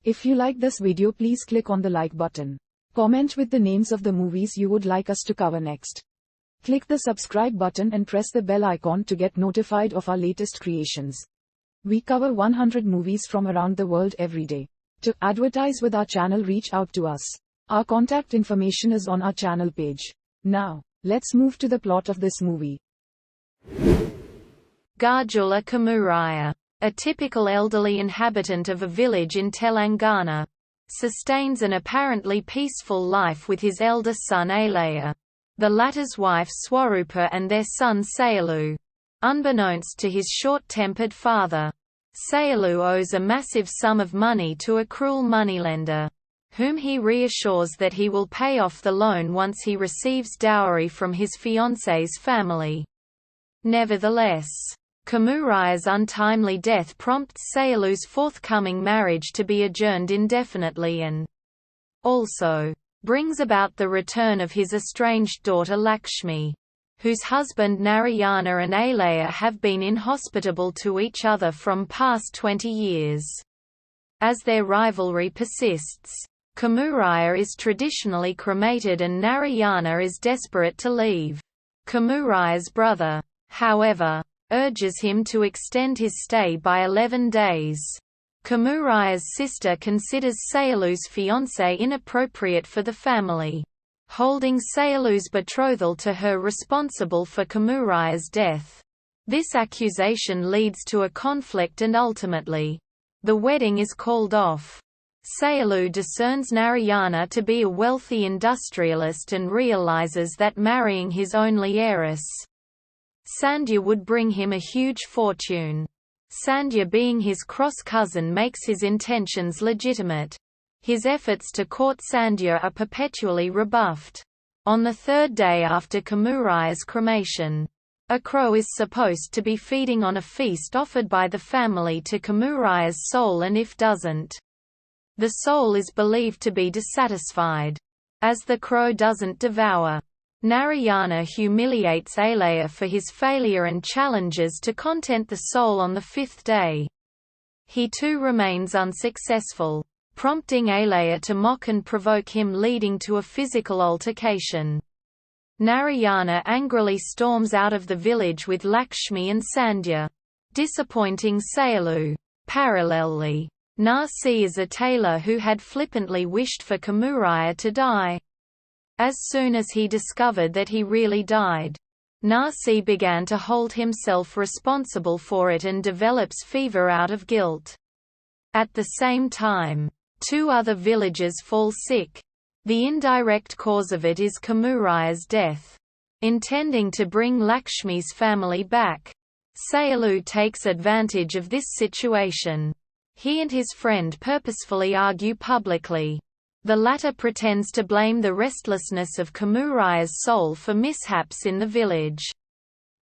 If you like this video, please click on the like button. Comment with the names of the movies you would like us to cover next. Click the subscribe button and press the bell icon to get notified of our latest creations. We cover 100 movies from around the world every day. To advertise with our channel, reach out to us. Our contact information is on our channel page. Now, let's move to the plot of this movie. Garjula Kamuraya, a typical elderly inhabitant of a village in Telangana, sustains an apparently peaceful life with his elder son Alaya, the latter's wife Swarupa, and their son Sayalu. Unbeknownst to his short-tempered father, Sayalu owes a massive sum of money to a cruel moneylender, whom he reassures that he will pay off the loan once he receives dowry from his fiancée's family. Nevertheless, Kamuraya's untimely death prompts Sayalu's forthcoming marriage to be adjourned indefinitely and also brings about the return of his estranged daughter Lakshmi, whose husband Narayana and Alaya have been inhospitable to each other from past 20 years. As their rivalry persists, Kamuraya is traditionally cremated and Narayana is desperate to leave. Kamuraya's brother, however, urges him to extend his stay by 11 days. Kamuraya's sister considers Sayalu's fiancé inappropriate for the family, holding Sayalu's betrothal to her responsible for Kamuraya's death. This accusation leads to a conflict and ultimately, the wedding is called off. Sayalu discerns Narayana to be a wealthy industrialist and realizes that marrying his only heiress, Sandhya, would bring him a huge fortune. Sandhya, being his cross-cousin, makes his intentions legitimate. His efforts to court Sandhya are perpetually rebuffed. On the third day after Kamuraya's cremation, a crow is supposed to be feeding on a feast offered by the family to Kamuraya's soul, and if doesn't, the soul is believed to be dissatisfied. As the crow doesn't devour, Narayana humiliates Alaya for his failure and challenges to content the soul on the fifth day. He too remains unsuccessful, prompting Alaya to mock and provoke him, leading to a physical altercation. Narayana angrily storms out of the village with Lakshmi and Sandhya, disappointing Sayalu. Parallelly, Narsi is a tailor who had flippantly wished for Kamuraya to die. As soon as he discovered that he really died, Narsi began to hold himself responsible for it and develops fever out of guilt. At the same time, 2 other villagers fall sick. The indirect cause of it is Kamuraya's death. Intending to bring Lakshmi's family back, Sayalu takes advantage of this situation. He and his friend purposefully argue publicly. The latter pretends to blame the restlessness of Kamuraya's soul for mishaps in the village.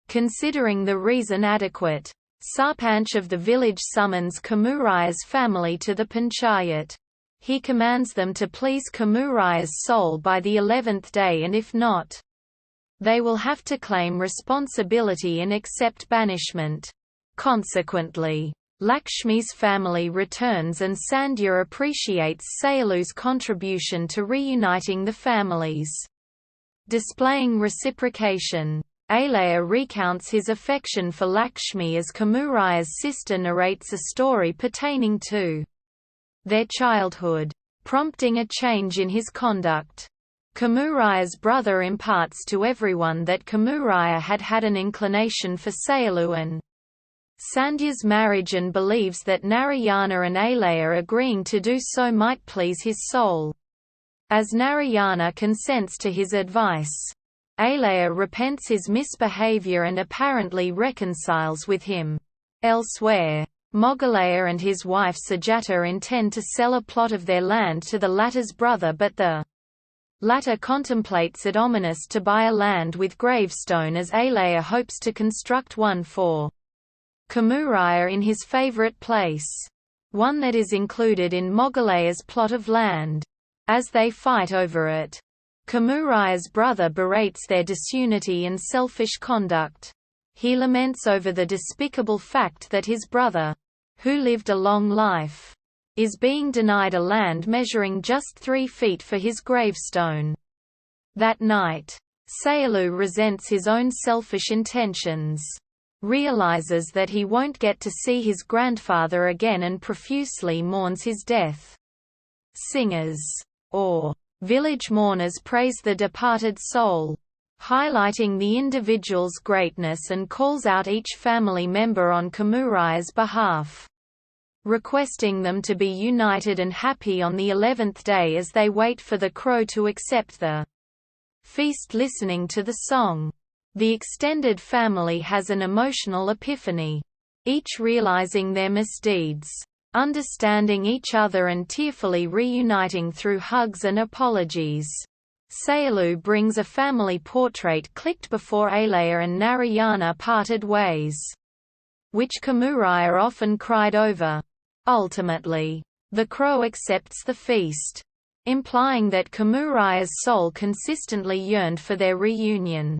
Considering the reason adequate, Sarpanch of the village summons Kamuraya's family to the panchayat. He commands them to please Kamuraya's soul by the 11th day, and if not, they will have to claim responsibility and accept banishment. Consequently, Lakshmi's family returns and Sandhya appreciates Sayalu's contribution to reuniting the families. Displaying reciprocation, Alaya recounts his affection for Lakshmi as Kamuraya's sister narrates a story pertaining to their childhood, prompting a change in his conduct. Kamuraya's brother imparts to everyone that Kamuraya had had an inclination for Sayalu and Sandhya's marriage, and believes that Narayana and Alaya agreeing to do so might please his soul. As Narayana consents to his advice, Alaya repents his misbehavior and apparently reconciles with him. Elsewhere, Mogalaya and his wife Sujata intend to sell a plot of their land to the latter's brother, but the latter contemplates it ominous to buy a land with gravestone, as Alaya hopes to construct one for Kamuraya in his favorite place, one that is included in Mogalaya's plot of land. As they fight over it, Kamuraya's brother berates their disunity and selfish conduct. He laments over the despicable fact that his brother, who lived a long life, is being denied a land measuring just 3 feet for his gravestone. That night, Sayaloo resents his own selfish intentions, realizes that he won't get to see his grandfather again and profusely mourns his death. Singers, or village mourners, praise the departed soul, highlighting the individual's greatness, and calls out each family member on Kamuraya's behalf, requesting them to be united and happy on the 11th day as they wait for the crow to accept the feast. Listening to the song, the extended family has an emotional epiphany, each realizing their misdeeds, understanding each other and tearfully reuniting through hugs and apologies. Sayaloo brings a family portrait clicked before Alaya and Narayana parted ways, which Kamuraya often cried over. Ultimately, the crow accepts the feast, implying that Kamuraya's soul consistently yearned for their reunion.